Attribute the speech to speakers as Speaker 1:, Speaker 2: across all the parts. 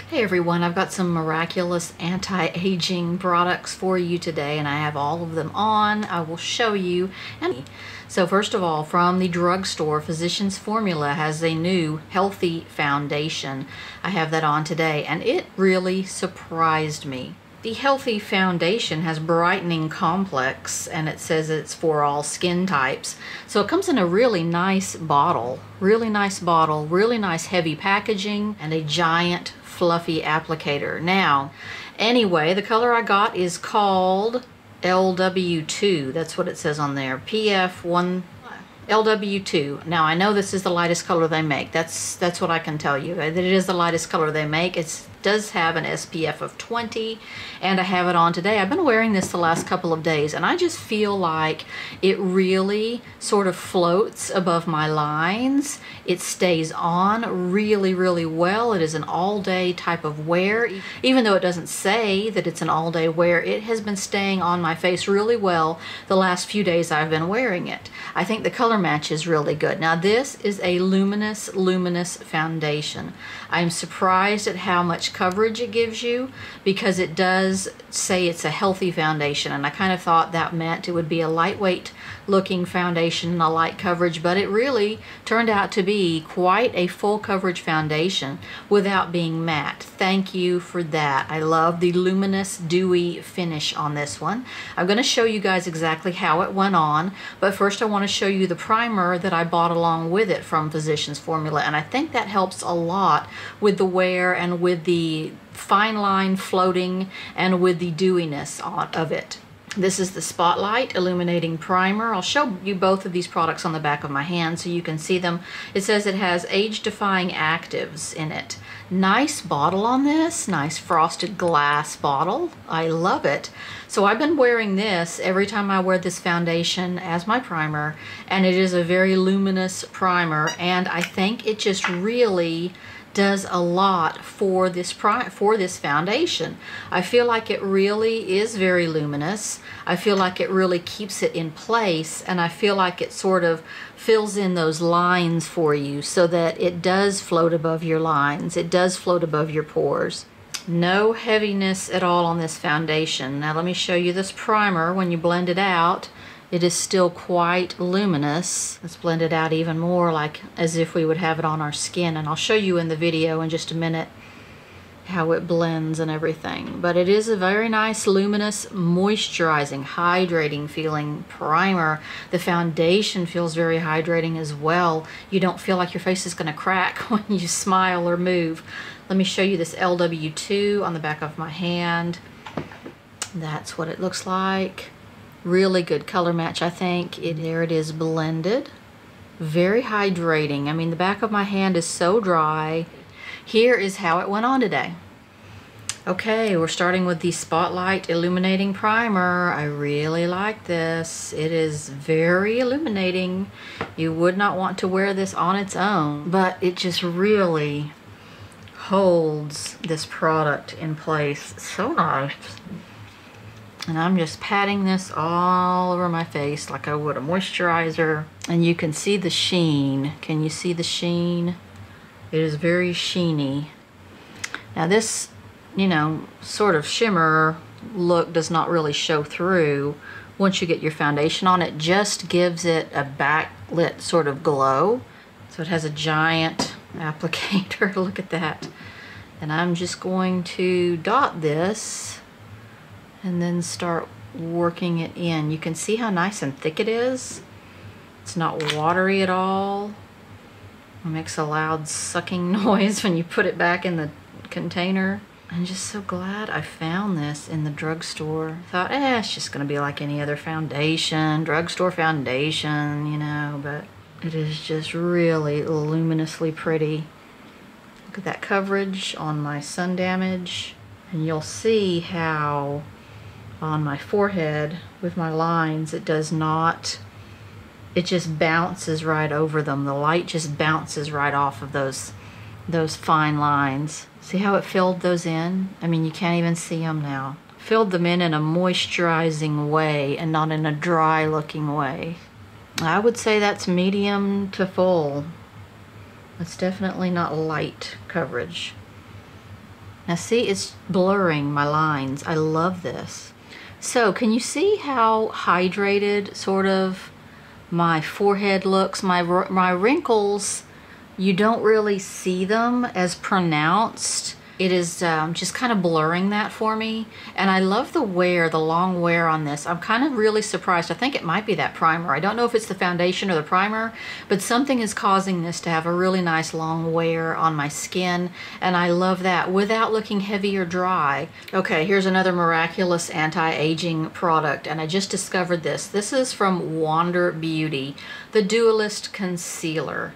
Speaker 1: Hey everyone, I've got some miraculous anti-aging products for you today, and I have all of them on. I will show you. And so first of all, from the drugstore, Physicians Formula has a new healthy foundation. I have that on today, and it really surprised me. The Healthy Foundation has brightening complex, and it says it's for all skin types. So it comes in a really nice bottle, really nice heavy packaging, and a giant fluffy applicator. Now, anyway, the color I got is called LW2. That's what it says on there. PF1 LW2. Now, I know this is the lightest color they make. That's what I can tell you. That it is the lightest color they make. It does have an SPF of 20, and I have it on today. I've been wearing this the last couple of days, and I just feel like it really sort of floats above my lines. It stays on really, really well. It is an all-day type of wear. Even though it doesn't say that it's an all-day wear, it has been staying on my face really well the last few days I've been wearing it. I think the color match is really good. Now, this is a luminous foundation. I'm surprised at how much coverage it gives you, because it does say it's a healthy foundation, and I kind of thought that meant it would be a lightweight looking foundation and a light coverage, but it really turned out to be quite a full coverage foundation without being matte. Thank you for that. I love the luminous dewy finish on this one. I'm going to show you guys exactly how it went on, but first I want to show you the primer that I bought along with it from Physicians Formula, and I think that helps a lot with the wear and with the fine line floating and with the dewiness of it. This is the Spotlight Illuminating Primer. I'll show you both of these products on the back of my hand so you can see them. It says it has age-defying actives in it. Nice bottle on this, nice frosted glass bottle. I love it. So I've been wearing this every time I wear this foundation as my primer, and it is a very luminous primer, and I think it just really does a lot for this foundation. I feel like it really is very luminous. I feel like it really keeps it in place, and I feel like it sort of fills in those lines for you so that it does float above your lines. It does float above your pores. No heaviness at all on this foundation. Now let me show you this primer. When you blend it out, it is still quite luminous. Let's blend it out even more, like as if we would have it on our skin. And I'll show you in the video in just a minute how it blends and everything. But it is a very nice, luminous, moisturizing, hydrating feeling primer. The foundation feels very hydrating as well. You don't feel like your face is going to crack when you smile or move. Let me show you this LW2 on the back of my hand. That's what it looks like. Really good color match, I think. There it is blended. Very hydrating. I mean, the back of my hand is so dry. Here is how it went on today. Okay, we're starting with the Spotlight Illuminating Primer. I really like this. It is very illuminating. You would not want to wear this on its own, but it just really holds this product in place. So nice. And I'm just patting this all over my face like I would a moisturizer. And you can see the sheen. Can you see the sheen? It is very sheeny. Now this, you know, sort of shimmer look does not really show through once you get your foundation on. It just gives it a backlit sort of glow. So it has a giant applicator. Look at that. And I'm just going to dot this and then start working it in. You can see how nice and thick it is. It's not watery at all. It makes a loud sucking noise when you put it back in the container. I'm just so glad I found this in the drugstore. Thought, it's just gonna be like any other foundation, drugstore foundation, you know, but it is just really luminously pretty. Look at that coverage on my sun damage. And you'll see how on my forehead with my lines, it does not, it just bounces right over them. The light just bounces right off of those fine lines. See how it filled those in? I mean, you can't even see them now. Filled them in a moisturizing way and not in a dry looking way. I would say that's medium to full. It's definitely not light coverage. Now see, it's blurring my lines. I love this. So can you see how hydrated sort of my forehead looks? My wrinkles, you don't really see them as pronounced. It is just kind of blurring that for me. And I love the wear, the long wear on this. I'm kind of really surprised. I think it might be that primer. I don't know if it's the foundation or the primer, but something is causing this to have a really nice long wear on my skin. And I love that without looking heavy or dry. Okay, here's another miraculous anti-aging product. And I just discovered this. This is from Wander Beauty, the Dualist Concealer.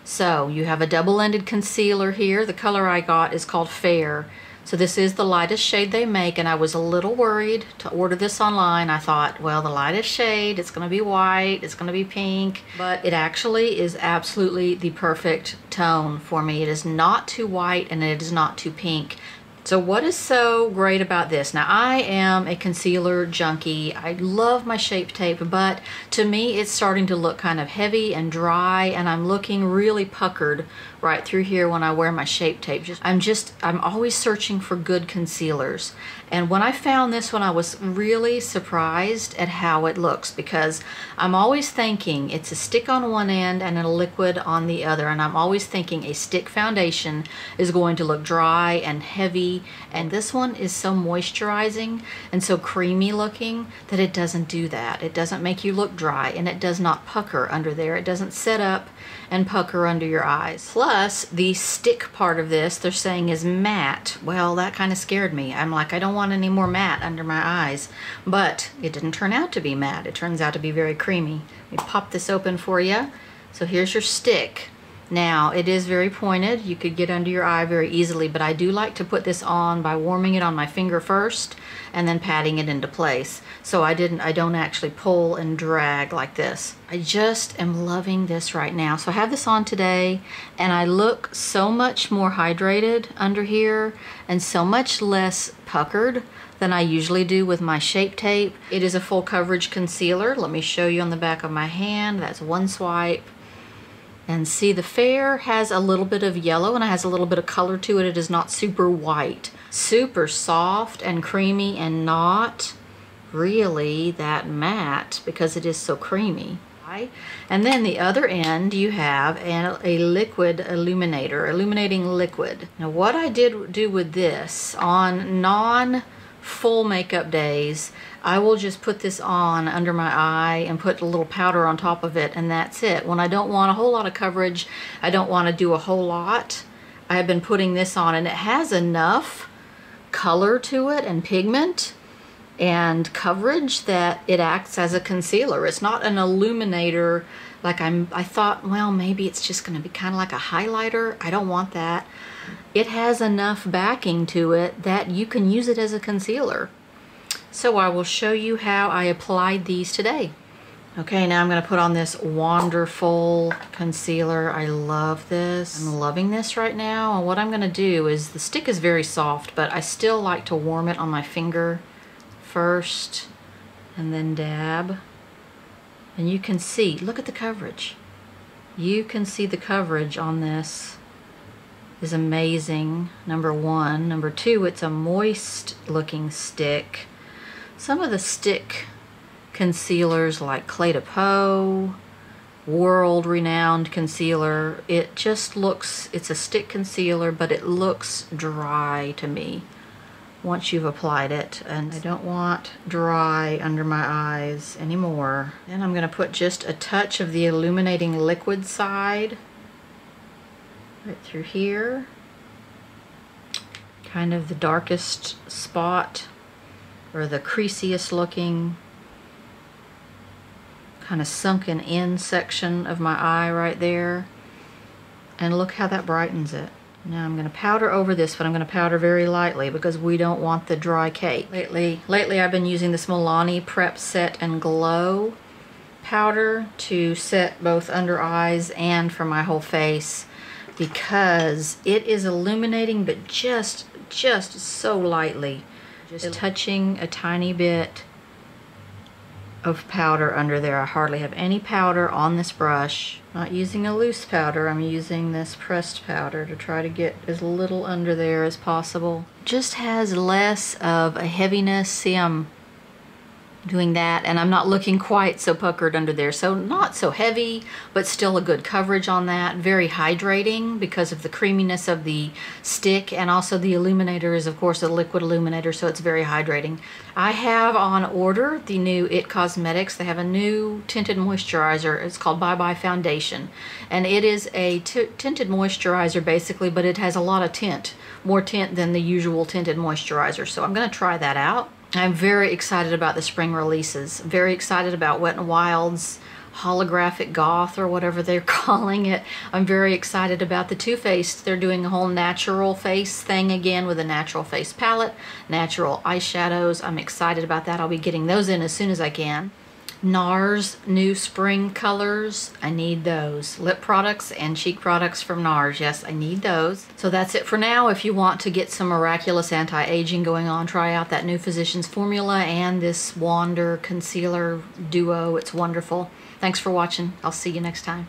Speaker 1: So you have a double-ended concealer here. The color I got is called Fair. So this is the lightest shade they make, and I was a little worried to order this online. I thought, well, the lightest shade, it's gonna be white, it's gonna be pink, but it actually is absolutely the perfect tone for me. It is not too white and it is not too pink. So what is so great about this? Now, I am a concealer junkie. I love my Shape Tape, but to me it's starting to look kind of heavy and dry, and I'm looking really puckered right through here when I wear my Shape Tape. I'm always searching for good concealers. And when I found this one, I was really surprised at how it looks, because I'm always thinking it's a stick on one end and a liquid on the other. And I'm always thinking a stick foundation is going to look dry and heavy. And this one is so moisturizing and so creamy looking that it doesn't do that. It doesn't make you look dry, and it does not pucker under there. It doesn't set up and pucker under your eyes. Plus, the stick part of this, they're saying is matte. Well, that kind of scared me. I'm like, I don't want any more matte under my eyes. But it didn't turn out to be matte. It turns out to be very creamy. Let me pop this open for you. So here's your stick. Now, it is very pointed. You could get under your eye very easily, but I do like to put this on by warming it on my finger first and then patting it into place. So I don't actually pull and drag like this. I just am loving this right now. So I have this on today, and I look so much more hydrated under here and so much less puckered than I usually do with my Shape Tape. It is a full coverage concealer. Let me show you on the back of my hand. That's one swipe. And see, the Fair has a little bit of yellow and it has a little bit of color to it. It is not super white. Super soft and creamy, and not really that matte because it is so creamy. And then the other end you have a liquid illuminating liquid. Now what I did do with this on non-full makeup days, I will just put this on under my eye and put a little powder on top of it, and that's it. When I don't want a whole lot of coverage, I don't want to do a whole lot, I have been putting this on, and it has enough color to it and pigment and coverage that it acts as a concealer. It's not an illuminator like I thought, well, maybe it's just going to be kind of like a highlighter. I don't want that. It has enough backing to it that you can use it as a concealer. So I will show you how I applied these today. Okay, now I'm going to put on this wonderful concealer. I love this. I'm loving this right now. And what I'm going to do is, the stick is very soft, but I still like to warm it on my finger first and then dab. And you can see, look at the coverage. You can see the coverage on this is amazing, number one. Number two, it's a moist looking stick. Some of the stick concealers like Clé de Peau, world-renowned concealer, it just looks, it's a stick concealer, but it looks dry to me once you've applied it, and I don't want dry under my eyes anymore. Then I'm going to put just a touch of the illuminating liquid side right through here, kind of the darkest spot or the creasiest looking, kind of sunken in section of my eye right there. And look how that brightens it. Now I'm going to powder over this, but I'm going to powder very lightly because we don't want the dry cake. Lately I've been using this Milani Prep Set and Glow powder to set both under eyes and for my whole face, because it is illuminating, but just so lightly. Just touching a tiny bit of powder under there. I hardly have any powder on this brush. Not using a loose powder, I'm using this pressed powder to try to get as little under there as possible. Just has less of a heaviness. See, I'm doing that, and I'm not looking quite so puckered under there. So not so heavy, but still a good coverage on that. Very hydrating because of the creaminess of the stick, and also the illuminator is of course a liquid illuminator, so it's very hydrating. I have on order the new IT Cosmetics. They have a new tinted moisturizer. It's called Bye Bye Foundation, and it is a tinted moisturizer basically, but it has a lot of tint, more tint than the usual tinted moisturizer. So I'm going to try that out. I'm very excited about the spring releases. Very excited about Wet n Wild's holographic goth, or whatever they're calling it. I'm very excited about the Too Faced. They're doing a whole natural face thing again with a natural face palette, natural eyeshadows. I'm excited about that. I'll be getting those in as soon as I can. NARS new spring colors, I need those. Lip products and cheek products from NARS, yes, I need those. So that's it for now. If you want to get some miraculous anti-aging going on, try out that new Physicians Formula and this Wander concealer duo. It's wonderful. Thanks for watching. I'll see you next time.